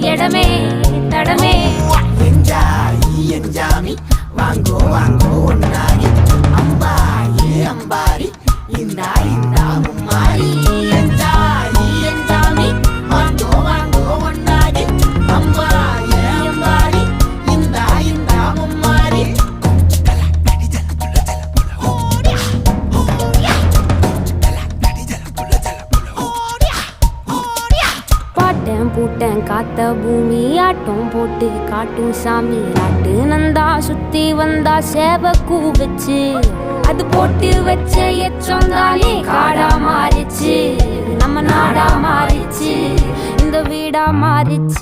இடமே தடமே என்ஜாமி வாங்கோ வாங்கோ ஒன்னாரி அம்பாரி அம்பாரி இந்தா இந்தா மும்மாரி என்ஜாமி வாங்கோ வாங்கோ ஒன்னாரி அம்பாரி அம்பாரி இந்தா இந்தா மும்மாரி பாட்டன் பூட்டன் காத்த பூமி ஆட்டம் போட்டு காட்டும் சாமி ராட்டு நந்தா சுத்தி வந்தா சேவ கூவச்சு அது போட்டு வச்ச எச்சந்தாலே காடா மாறிச்சு நம்ம நாடா மாறிச்சு இந்த வீடா மாறிச்சு